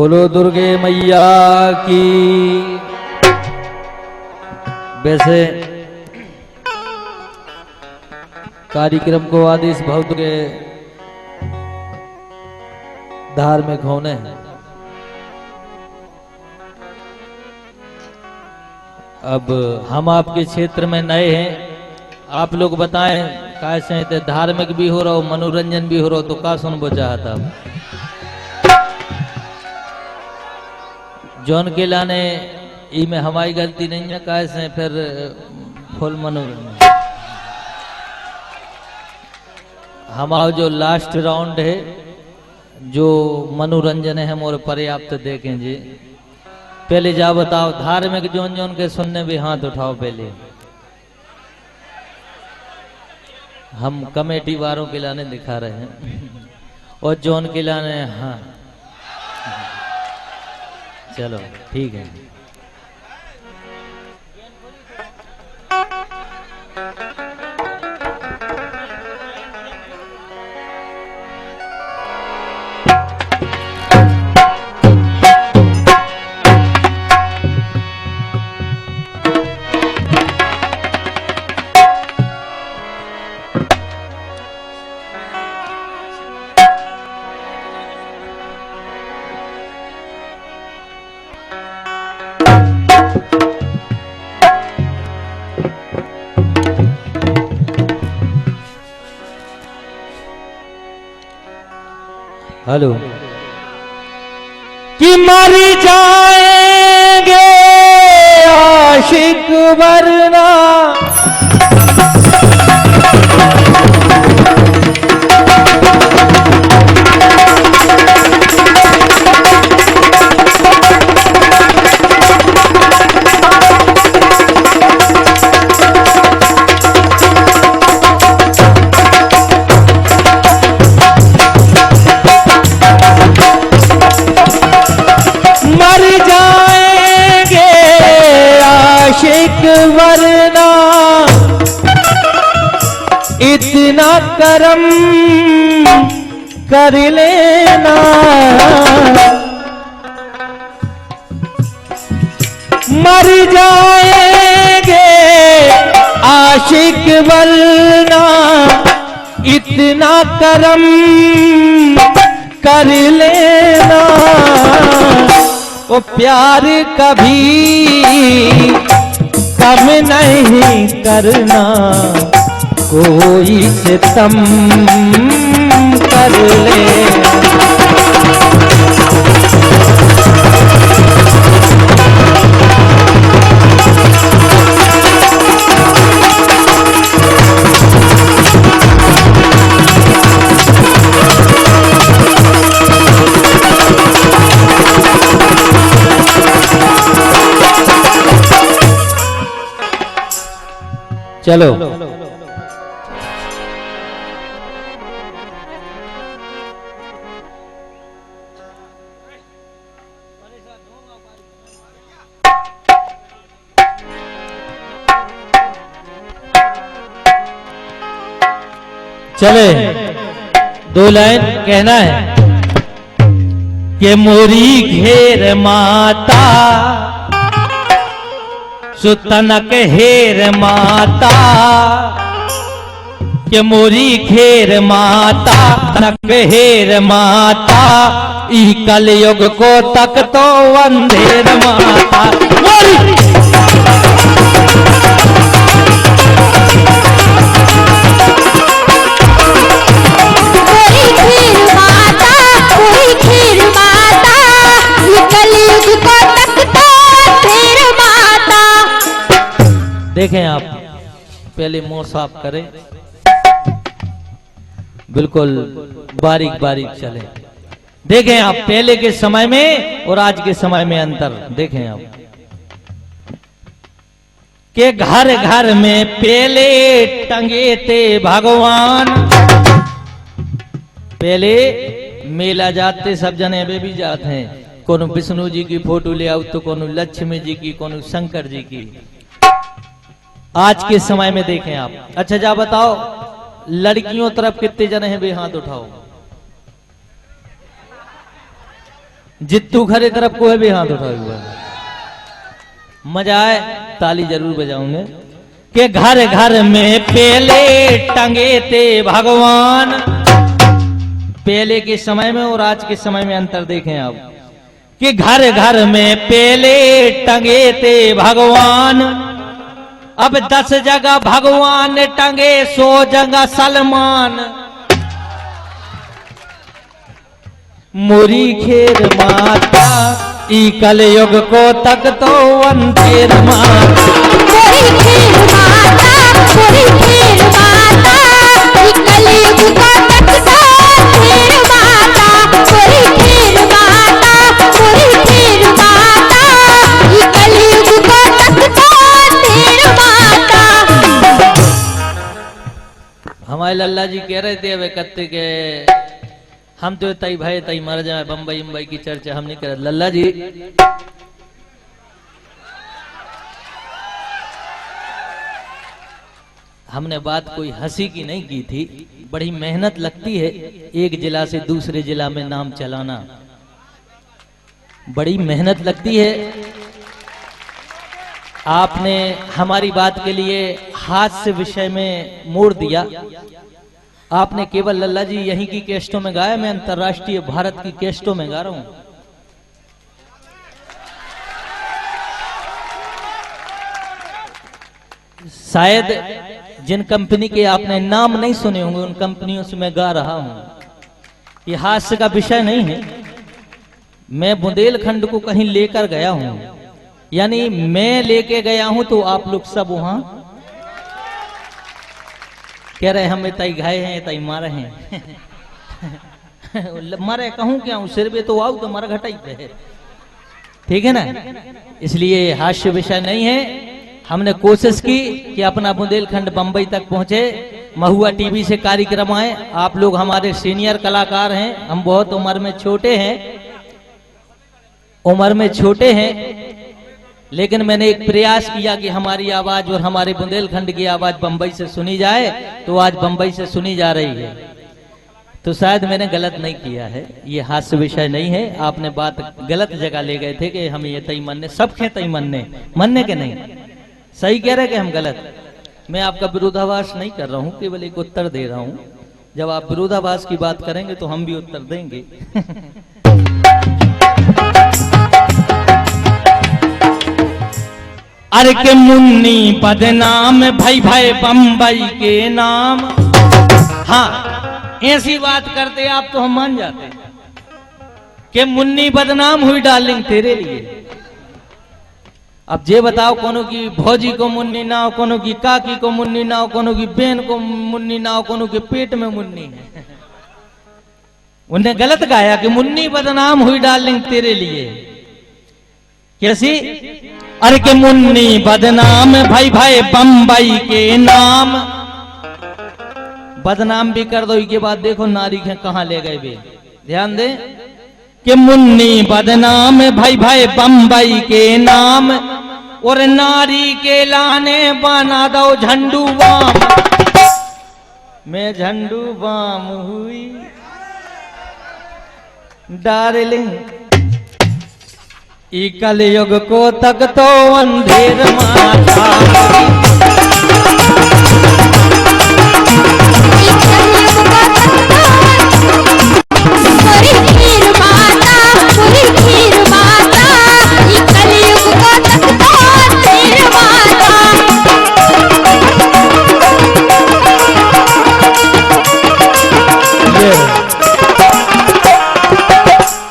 बोलो दुर्गे मैया की। वैसे कार्यक्रम को आदेश बहुत के धार्मिक होने हैं। अब हम आपके क्षेत्र में नए हैं, आप लोग बताएं कैसे थे, धार्मिक भी हो रहा हो मनोरंजन भी हो रहा हो तो का सुनबो चाहता जौन के लाने ई में हमारी गलती नहीं है, कैसे फिर फुल मनोरंजन। हमारा जो लास्ट राउंड है जो मनोरंजन है हम और पर्याप्त देखें जी। पहले जा बताओ धार्मिक जोन जोन के सुनने भी हाथ उठाओ पहले। हम कमेटी वालों के लाने दिखा रहे हैं और जोन के लाने हाँ चलो ठीक है। हेलो कि मर जाएंगे आशिक वरना वरना इतना करम कर लेना। मर जाएंगे आशिक वरना इतना करम कर लेना। वो प्यार कभी कम नहीं करना, कोई सितम कर ले। चलो चले दो लाइन कहना है कि मोरी घेर माता सुतनक हेर माता के मोरी घेर माता तनक हेर माता ई कलयुग को तक तो अंधेर माता। देखें आप पहले मुंह साफ करें, बिल्कुल बारीक बारीक चले। देखें आप पहले के समय में और आज के समय में अंतर देखें आप के घर घर में पहले टंगे थे भगवान। पहले मेला जाते सब जने वे भी जाते हैं, कोनो विष्णु जी की फोटो ले आओ तो कोनो लक्ष्मी जी की, कोनो शंकर जी की। आज के समय में देखें आप। अच्छा जा बताओ लड़कियों तरफ कितने जने हैं, बे हाथ उठाओ। जित्तू खरे तरफ कोई भी हाथ उठा हुआ है। मजा आए ताली जरूर बजाऊंगे। कि घर घर में पहले टंगे थे भगवान। पहले के समय में और आज के समय में अंतर देखें आप कि घर घर में पहले टंगे थे भगवान। अब 10 जगह भगवान टंगे 100 जगह सलमान। मुरी खेर माता ई कलयुग को तक तो अंधेर माता। मुरी खेर माता, मुरी खेर माता ई कलयुग को तक तो अंधेर माता। मुरी खेर माता, मुरी खेर माता ई कलयुग को तक तो अंधेर माता। हमारे लल्ला जी कह रहे थे वे कत्ते के हम तो तई भाई तई मर जाए बम्बई मुंबई की चर्चा हम नहीं कर। लल्ला जी हमने बात कोई हंसी की नहीं की थी। बड़ी मेहनत लगती है एक जिला से दूसरे जिला में नाम चलाना, बड़ी मेहनत लगती है। आपने हमारी बात के लिए हास्य विषय में मोड़ दिया। आपने केवल लल्ला जी यहीं की कैस्टों में गाया, मैं अंतर्राष्ट्रीय भारत की कैस्टों में गा रहा हूं। शायद जिन कंपनी के आपने नाम नहीं सुने होंगे उन कंपनियों से मैं गा रहा हूं। ये हास्य का विषय नहीं है। मैं बुंदेलखंड को कहीं लेकर गया हूं, यानी मैं लेके गया हूं तो आप लोग सब वहां कह रहे हम तई घाये हैं तई मारे हैं। मारे कहूं क्या हूं, सिर पे तो आओ तो मारा घटाई पे है, ठीक है ना। इसलिए हास्य विषय नहीं है। हमने कोशिश की कि अपना बुंदेलखंड बंबई तक पहुंचे। महुआ टीवी से कार्यक्रम आए। आप लोग हमारे सीनियर कलाकार हैं, हम बहुत उम्र में छोटे हैं, उम्र में छोटे हैं, लेकिन मैंने एक प्रयास किया कि हमारी आवाज और हमारे बुंदेलखंड की आवाज बंबई से सुनी जाए, तो आज बंबई से सुनी जा रही है। तो शायद मैंने गलत नहीं किया है, ये हास्य विषय नहीं है। आपने बात गलत जगह ले गए थे कि हम ये तई मन्ने सब खे तई मन्ने के नहीं, सही कह रहे कि हम गलत। मैं आपका विरोधाभास नहीं कर रहा हूं, केवल एक उत्तर दे रहा हूं। जब आप विरोधाभास की बात करेंगे तो हम भी उत्तर देंगे। अरे के मुन्नी बदनाम भाई भाई बंबई के नाम। हाँ, ऐसी बात करते आप तो हम मान जाते कि मुन्नी बदनाम हुई डार्लिंग तेरे लिए। अब ये बताओ, कोनो की भौजी को मुन्नी ना हो, कोनो की काकी को मुन्नी ना हो, कोनो की बहन को मुन्नी ना हो, कोनो के पेट में मुन्नी है। उन्हें गलत गाया कि मुन्नी बदनाम हुई डार्लिंग तेरे लिए। कैसी? अरे के मुन्नी बदनाम भाई भाई बंबई के नाम। बदनाम भी कर दो, इसके बाद देखो नारी के कहां ले गए वे। ध्यान दे कि मुन्नी बदनाम भाई भाई बंबई के नाम, और नारी के लाने बना दो झंडू बाम। मैं झंडू बाम हुई डार्लिंग ई कलयुग को तक तो अंधेर माता।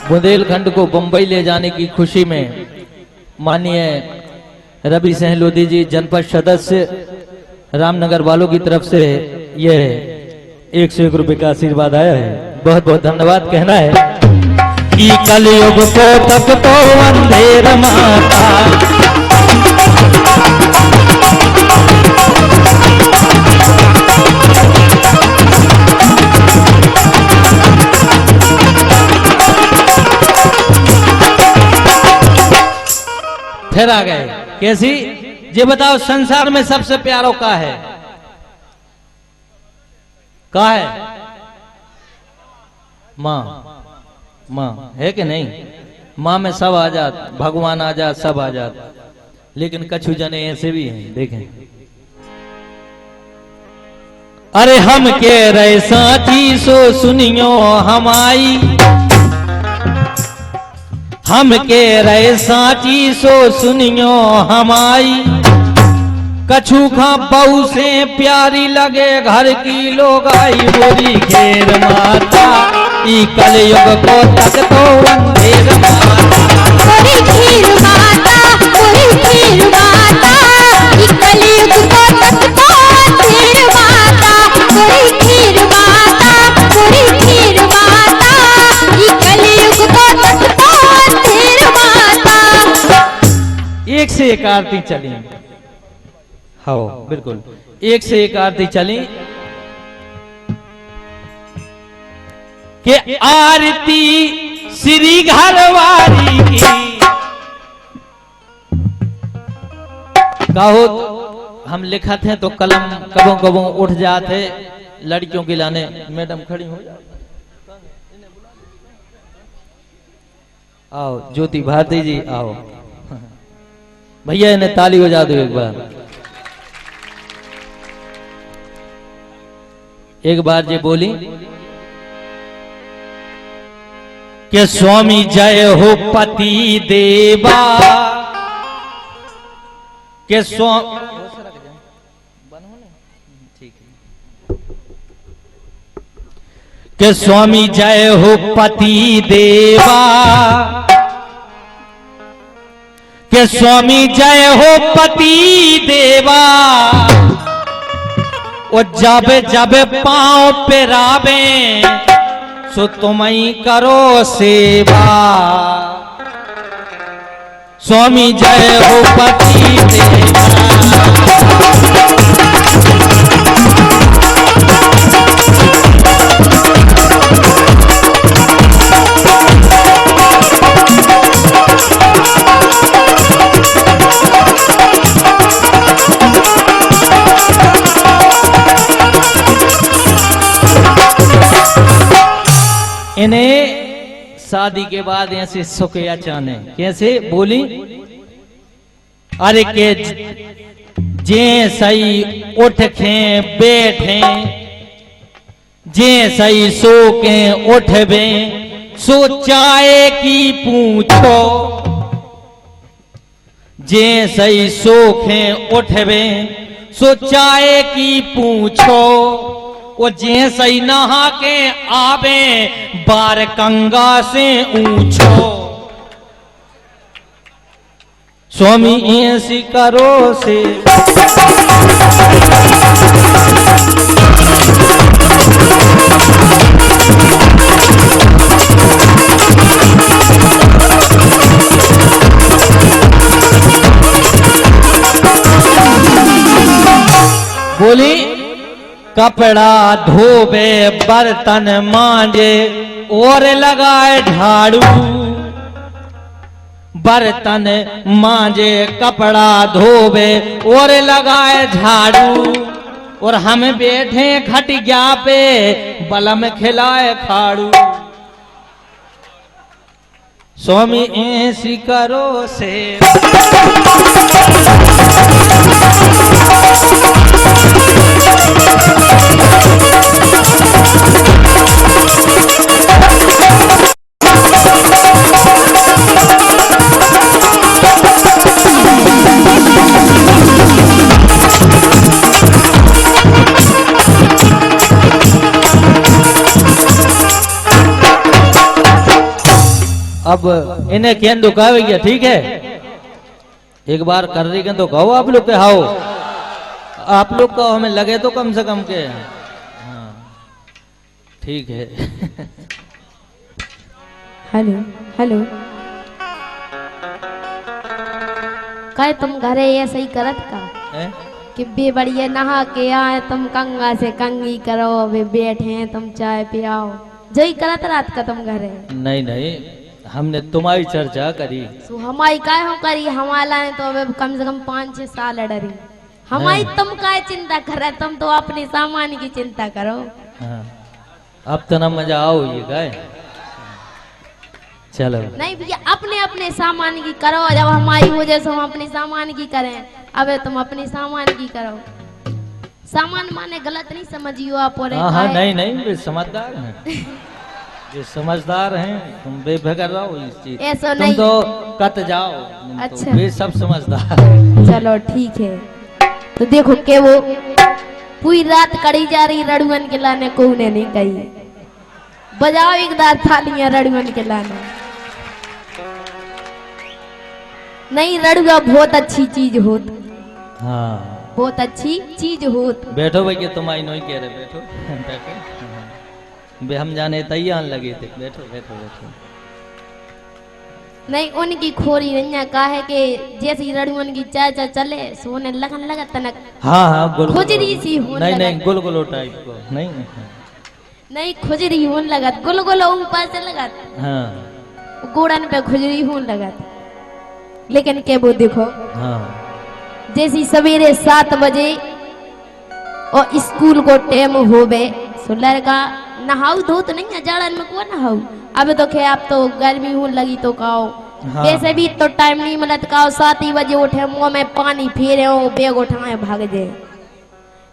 बुंदेलखंड को बंबई ले जाने की खुशी में माननीय रवि सहलोदी जी जनपद सदस्य रामनगर वालों की तरफ से ये 101 रुपए का आशीर्वाद आया है। बहुत बहुत धन्यवाद कहना है कि कलयुग को तक तो अंधेर माता। फिर आ गए कैसी? ये बताओ संसार में सबसे प्यारो का है? का है? माँ। माँ है कि नहीं? माँ में सब आजाद, भगवान आजाद, सब आजाद। लेकिन कछु जने ऐसे भी हैं, देखें। अरे हम के रहे साथी सो सुनियो हमाई, हम के रहे साथी सो सुनियो हमाई। कछु खा बहू से प्यारी लगे घर की लोग आई, मोरी घेर माता ई कलयुग को तक तो अंधेर माता। मोरी खीर माता, मोरी खीर माता, ई कलयुग को तक तो अंधेर माता। मोरी खीर माता, मोरी खीर माता, ई कलयुग को तक तो अंधेर माता। एक से एक आरती चली, हाँ बिल्कुल एक से एक आरती चली कि आरती श्री घरवारी की। कहो हम लिखा थे तो कलम कबों कबों उठ जाते लड़कियों के लाने। मैडम खड़ी हो जाओ, आओ ज्योति भारती जी आओ। भैया इन्हें ताली बजा दो एक बार। एक बार जे बोली कि स्वामी जय हो पति देवा, के के स्वामी जय हो पति देवा, के स्वामी जय हो पति देवा। वो जब जब पांव पे रावे सो तुम ही करो सेवा। स्वामी जय हो पति देवा। इन्हें शादी के बाद ऐसे सुख या चाने कैसे बोली। अरे के जे सही उठ खे बैठे, जे सही सो के उठबे, सो चाय की पूछो। जे सही सो खे उठबे, सो चाय की पूछो। वो जे सही नहा के आवे, बार गंगा से ऊंचो। स्वामी ऐसी करो से बोली। कपड़ा धोबे, बर्तन मांजे और लगाए झाड़ू। बर्तन मांजे, कपड़ा धोबे और लगाए झाड़ू। और हम बैठे खटिया पे, बलम खिलाए खाड़ू। स्वामी ऐसी करो से अब इन्हें क्या दुखावे क्या, ठीक है। एक बार कर रही के तो कहो आप लोग के, हाओ आप लोग को हमें लगे तो कम से कम के। हाँ ठीक है। हेलो हेलो, काय तुम घरे ऐसे ही करत का है? कि बे बढ़िया नहा के आए, तुम कंगा से कंगी करो, अबे बैठे तुम चाय पियाओ, जो ही करत रात का तुम घरे। नहीं नहीं, हमने तुम्हारी चर्चा करी। सो हमारी काय हो करी, हमारा तो अब कम से कम 5-6 साल डरी। हमारी तुम काय चिंता करे, तुम तो अपने सामान की चिंता करो। हाँ अब तो ना मजा आओ ये गाय। चलो नहीं भैया, अपने अपने सामान की करो, जब हमारी वजह से हम अपने सामान की करें। अब तुम अपने सामान की करो। सामान माने गलत नहीं समझियो आप। और हाँ हाँ, नहीं नहीं, वे समझदार हैं, ये समझदार हैं, तुम बेफिक्र रहो इस चीज। ऐसा तुम नहीं। तो कत जाओ, तुम अच्छा। तो वे सब समझदार। चलो ठीक है। तो देखो के वो पूरी रात कड़ी जा रही रड़ुअन के लाने, को ने नहीं कही। बजाओ एक दार थालियां रड़ुअन के लाने। नहीं, रड़ुआ बहुत अच्छी चीज होत, हाँ बहुत अच्छी चीज होत। बैठो भैया, तुम आई नहीं कह रहे, बैठो बैठो। बे हम जाने तैयार लगे थे, बैठो बैठो बैठो। नहीं, उनकी खोरी नहीं का है कि जैसी रड़ुअन की चाचा चले सोने लगन लगा तनक। हाँ हाँ, गुल खुजरी सी होने नहीं लगा। नहीं, गुलगुलो टाइप को नहीं। नहीं, खुजरी होने लगत, गुलगुलो ऊपर से लगत, हाँ गोड़न पे खुजरी होने लगत। लेकिन के वो देखो, हाँ जैसी सवेरे 7 बजे और स्कूल को टाइम होवे, सो लड़का नहाऊ धो तो नहीं है, जाड़न में कौन नहाऊ। अब तो खे, अब तो गर्मी होने लगी तो खाओ। हाँ। वैसे भी तो टाइम नहीं मिलत, खाओ 7 ही बजे उठे, मुंह में पानी फेरे हो, बैग उठाए भाग जाए।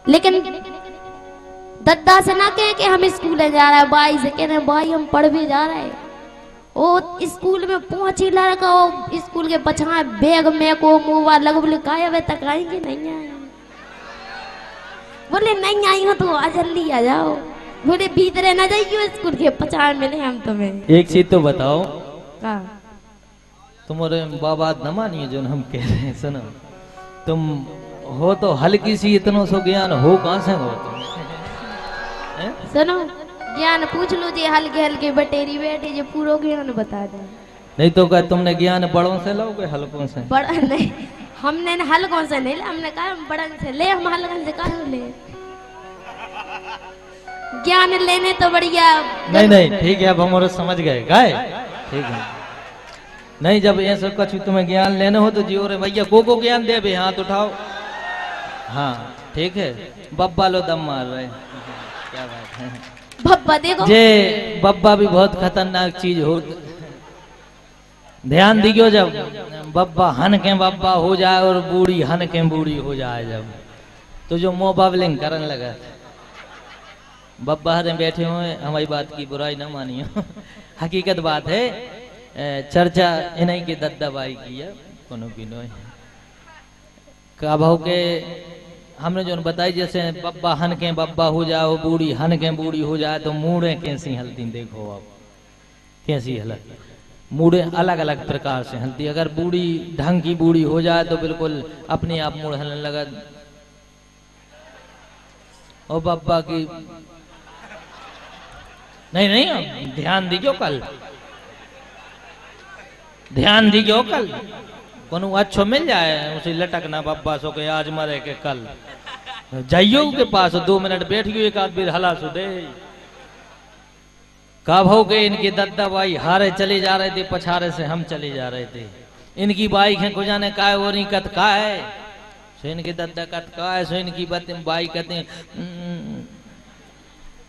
लेकिन दद्दा से ना कहे कि हम स्कूल जा रहे हैं, बाई से कह रहे हैं बाई हम पढ़ने जा रहे हैं। ओ स्कूल में पहुंची लड़का, ओ स्कूल के पछाए बैग में को मुंह लग बोले काय अबे तक आएंगे, नहीं आए। बोले नहीं आई हो तो आ जल्दी आ जाओ। बोले भीतरे ना जाइयो, स्कूल के पछाए मिले हम तुम्हें। एक चीज तो बताओ, का तुम्हारे बाबा न मानिए जो हम कह रहे हैं, सुनो। तुम हो तो हल्की सी इतनो सो ज्ञान हो कहां से हो तुम? हैं? सुनो, ज्ञान पूछ लो जी, हल्के हल्के बटेरी बैठे जो पूरा ज्ञान बता दे। नहीं तो क्या तुमने ज्ञान बड़ों से लोगे हल्कों से? बड़ा नहीं, हमने न हल्कों से नहीं ले, हमने कहा हम बड़न से ले, हम हल्कन से कहा ले। ज्ञान लेने तो बढ़िया। नहीं नहीं, ठीक है, अब हमारे समझ गए गाय, ठीक है। नहीं, जब ऐसा कुछ तुम्हें ज्ञान लेने हो तो जियो रे भैया, को ज्ञान दे भी, हाथ उठाओ। हाँ ठीक है, बब्बा लो दम मार रहे, क्या बात है। बब्बा देखो, जे बब्बा भी बहुत खतरनाक चीज हो, ध्यान दियो। जब बब्बा हन के बब्बा हो जाए और बूढ़ी हन के बूढ़ी हो जाए, जब तो जो मुंह बाबलिंग करने लगा, बब्बा हरे बैठे हुए, हमारी बात की बुराई ना मानियो, हकीकत बात है। चर्चा इन्हीं की दद्दाबाई की है, कोनो बिनो का भाव के हमने जो बताई, जैसे बब्बा हन के बब्बा हो जाओ, बूढ़ी हन के बूढ़ी हो जाए, तो मूड़े कैसी हलती देखो आप, कैसी हलत। मूड़े अलग अलग प्रकार से हलती, अगर बूढ़ी ढंग की बूढ़ी हो जाए तो बिल्कुल अपने आप मूड़ हलने लगा। और बब्बा की नहीं नहीं, ध्यान दीजियो, कल ध्यान दीजियो, कल कोनो अच्छो मिल जाए उसे लटकना बब्बा सो के आज मरे के कल जाइयो के पास 2 मिनट बैठ गयो, एक आध बार हला सो दे। का भाव के इनकी दद्दा बाई हारे चले जा रहे थे, पछारे से हम चले जा रहे थे। इनकी बाई है को जाने का है, वो नहीं कत का है, सो इनकी दद्दा कत का है, सो इनकी बाई कहते हैं,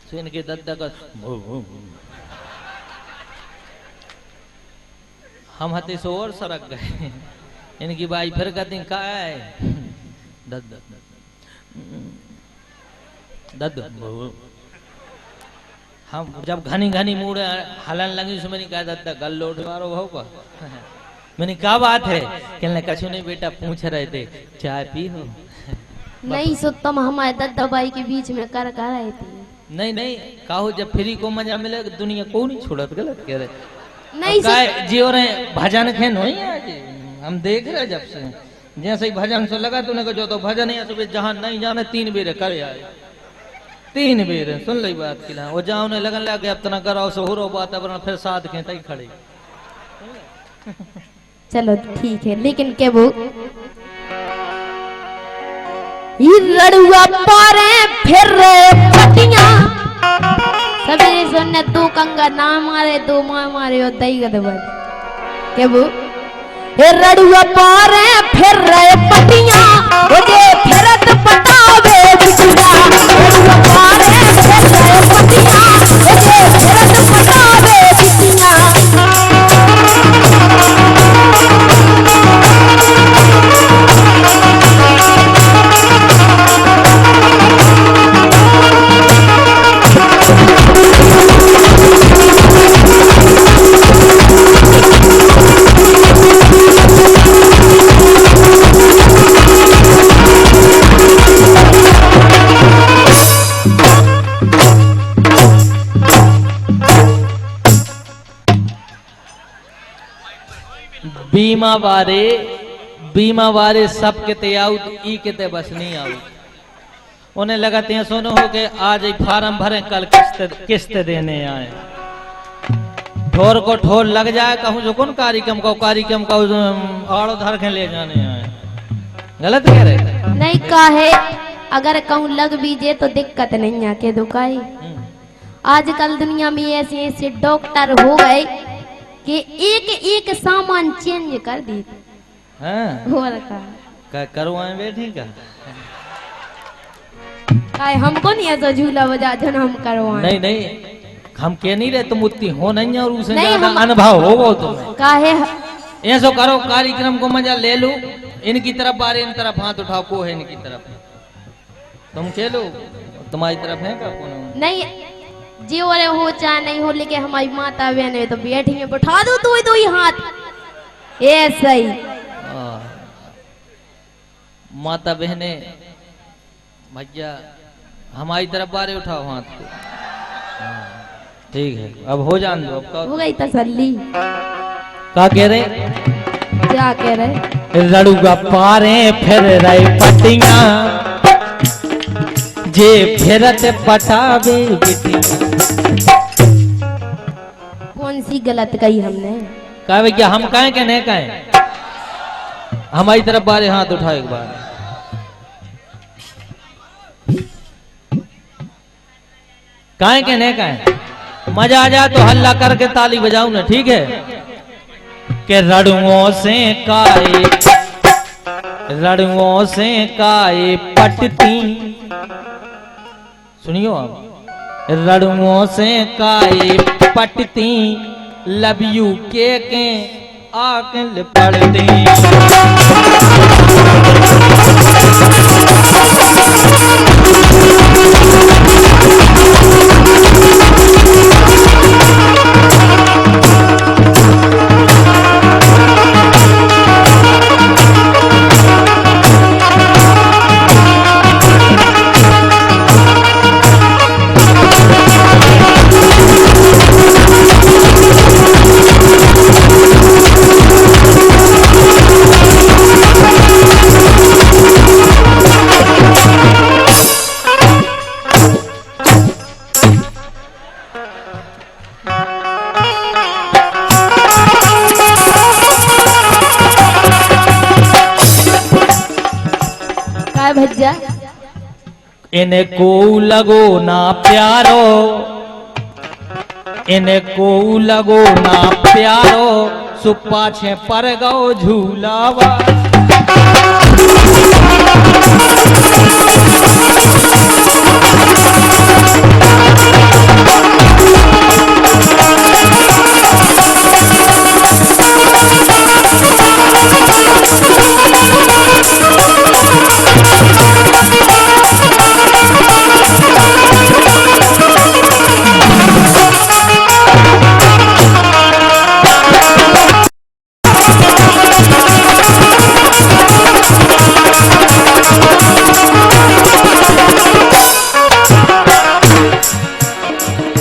सो इनके दद्दा का हम हते सो और सरक गए। इनकी बाई फिर कहती का है, दद्दा दद्दा। हम जब घनी घनी मुड़े हलन लगी, उसमें नहीं कहा दद्दा गल उठ मारो भाव का। मैंने क्या बात है, कहने कछु नहीं बेटा, पूछ रहे थे चाय पी हो। नहीं सो तुम हमारे दद्दा बाई के बीच में कर रहे थे। नहीं नहीं, कहो जब फ्री को मजा मिले दुनिया को नहीं छोड़त, गलत कह रहे। नहीं काय जियो रे भजन खेन हो आज हम देख रहे, जब से जैसे ही भजन से लगा तूने को जो तो भजन है सुबह जहां नहीं जाने 3 बेर करे आए, 3 बेर सुन ली बात की ना, वो जाओ ने लगन लग गया, अब तना कराओ से हो रो वातावरण फिर साथ के तई खड़े। चलो ठीक है, लेकिन के वो रड़ुआ पारे फिर पटिया सवेरे सुनने 2 कंगा ना मारे, 2 मारे और दई गदबड़ के वो रड़ुआ पारे फिर पटिया, मुझे फिरत पटावे बिटिया। रड़ुआ पारे फिर पटिया, मुझे फिरत पटावे बिटिया। बीमा वारे सब किते आउ ई किते बस नहीं आउ। उन्हें लगाते हैं सोनो हो के आज एक फार्म भरे कल किस्त देने आए। ठोर को ठोर लग जाए कहूँ जो कौन कार्यक्रम का आड़ो धर के ले जाने आए। गलत कह रहे नहीं काहे अगर कहूँ लग भी जे तो दिक्कत नहीं है के दुकाई। आजकल दुनिया में ऐसे ऐसे डॉक्टर हो गए कि एक एक सामान चेंज कर दी। हैं और का करवाए बैठी का काहे हमको नहीं ऐसा झूला बजा जो हम करवाएं। नहीं नहीं हम कह नहीं रहे तुम उतनी हो नहीं और उसे नहीं, ज्यादा हम- अनुभव होगा तुम्हें। काहे ऐसो करो कार्यक्रम को मजा ले लो। इनकी तरफ बारे इन तरफ हाथ उठाओ को है इनकी तरफ तुम खेलो तुम्हारी तरफ है का कौन नहीं जी वाले हो चाहे नहीं हो लेकिन हमारी माता बहन है तो बैठी है बैठा दो दो ही हाथ ऐसा ही। माता बहने भैया हमारी तरफ बारे उठाओ हाथ को। ठीक है अब हो जान दो। अब हो गई तसल्ली। क्या कह रहे क्या कह रहे लड़ूगा पारे फिर रही पटिया जे फिरत पटावे बिटिया। कौन सी गलत कही हमने। कहा भैया हम कहें कि नहीं कहें। हमारी तरफ बारे हाथ उठाओ एक बार। कहें कि नहीं कहें। मजा आ जाए तो हल्ला करके ताली बजाऊ ना ठीक है। के रड़ुओं से काए पटती सुनियो आप रड़ुओं से काए पटती लव यू के आकल पड़ती। भज्जा इन्हें को लगो ना प्यारो इन्हें को लगो ना प्यारो सुप्पा छे पर गो झूलावा।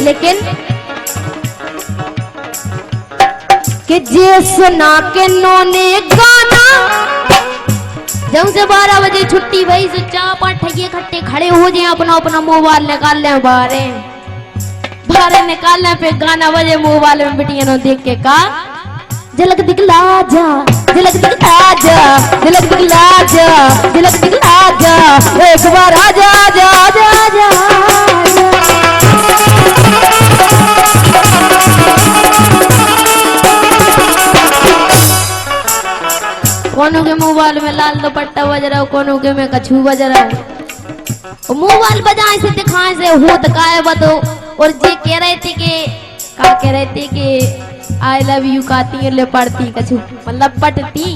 लेकिन कि जे सुना के नोने गाना जब से 12 बजे छुट्टी भई से चार पांच ठगिए खट्टे खड़े हो जाए अपना अपना मोबाइल निकाल ले बाहर निकाल ले पे गाना बजे मोबाइल में बिटिया नो देख के का झलक दिखला जा झलक दिखला जा झलक दिखला जा झलक दिखला जा एक बार आजा जा जा जा कोनो के मोबाइल में लाल दुपट्टा बज रहा हो कोनो के में कछू बज रहा हो। मोबाइल बजाए से दिखाए से होत काए बतो और जे कह रहे थे कि का कह रहे थे कि आई लव यू कहती ले पड़ती कछू मतलब पटती।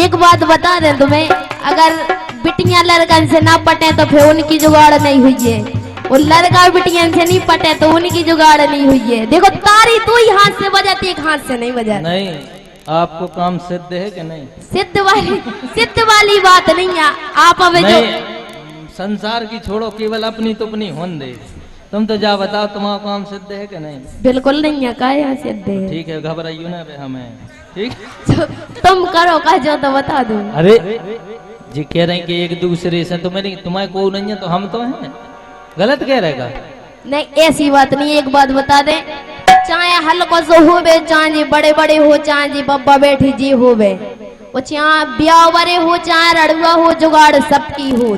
एक बात बता दे तुम्हें अगर बिटियां लड़कन से ना पटे तो फिर उनकी जुगाड़ नहीं हुई है और लड़का बिटियां से नहीं पटे तो उनकी जुगाड़ नहीं हुई है। देखो तारी तू ही हाथ से बजाती एक हाथ से नहीं बजाती। नहीं आपको काम सिद्ध है कि नहीं। सिद्ध वाली बात नहीं है। आप अब जो संसार की छोड़ो केवल अपनी तो अपनी होन दे। तुम तो जा बताओ तुम्हारा काम सिद्ध है कि नहीं। बिल्कुल नहीं है का यहाँ सिद्ध है। ठीक है घबराइयो ना हमें ठीक। तुम करो कह जो तो बता दो। अरे जी कह रहे हैं कि एक दूसरे से तो मैंने तुम्हारे को नहीं है तो हम तो हैं, गलत कह रहेगा। नहीं ऐसी बात नहीं, एक बात बता दे, चाहे हल्को सो होवे, चाहे जी बड़े बड़े हो, चाहे जी बब्बा बैठी जी होवे, वो चाहे ब्याह वरे हो, चाहे रड़ुआ हो, जुगाड़ सबकी हो।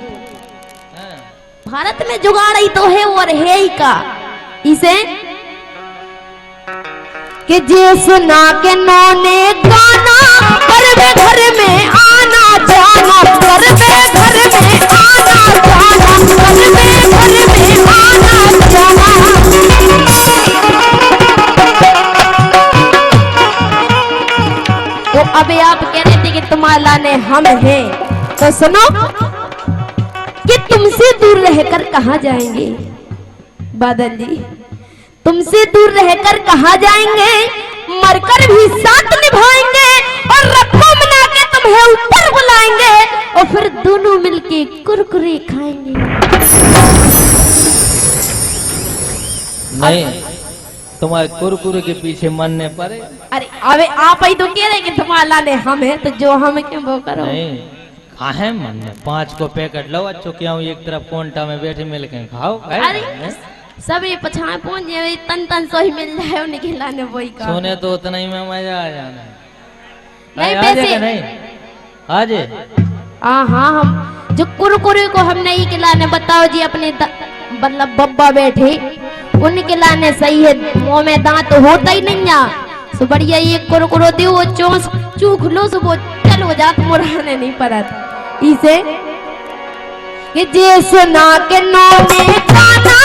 भारत में जुगाड़ ही तो है और है ही का। इसे कि जे सुना के नौने गाना, करवे घर में आना जाना, करवे घर में आना जाना, करवे घर में आना जाना। तो अभी आप कह रहे थे कि तुम्हारा लाने हम हैं, तो सुनो कि तुमसे दूर रहकर कहाँ जाएंगे बादल जी, तुमसे दूर रहकर कहाँ जाएंगे, मरकर भी साथ निभाएंगे और रखो मना के तुम्हें ऊपर बुलाएंगे और फिर दोनों मिलके कुरकुरे खाएंगे। नहीं तुम्हारे कुरकुरे के पीछे मरने पड़े। अरे अबे आप ही तो कह रहे कि तुम्हारा लाने हम हैं, तो जो हम क्यों वो करो। नहीं कहाँ है मन में 5 को पैकेट लो, चुकिया एक तरफ कोंटा में बैठे मिल के खाओ। अरे सभी पछाए पहुंच जाए, तन तन सो ही मिल जाए उनके लाने वही का। सोने तो उतना ही में मजा आ जाना। नहीं आ वैसे जाएगा नहीं आज। हाँ हम जो कुरकुरे को हम नहीं खिलाने, बताओ जी अपने मतलब बब्बा बैठे उनके लाने सही है, मुंह में दांत होता ही नहीं है, सो बढ़िया ये कुरकुरो दे वो चोंस चूख लो सो वो चल हो जात, मुराने नहीं पड़त। इसे कि जे सुना के नौने गाना,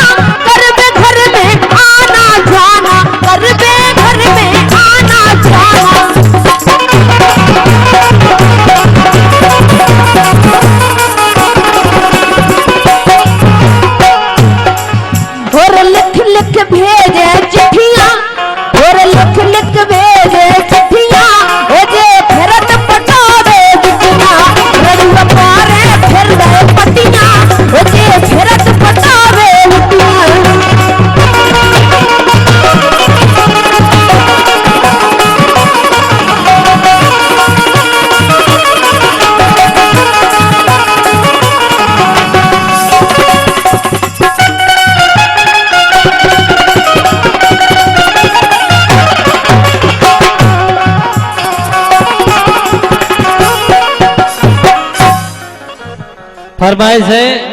करवे घर में आना जाना, करवे घर में आना जाना। और लिख लिख भेजे चिट्ठियां, और लिख लिख भेजे चिट्ठियां, ओ जे फिरत पटावे बिटियां, रड़ुआ पारे फिर गए पटियां, ओ जे फिरत पटावे बिटियां। फरमाइश है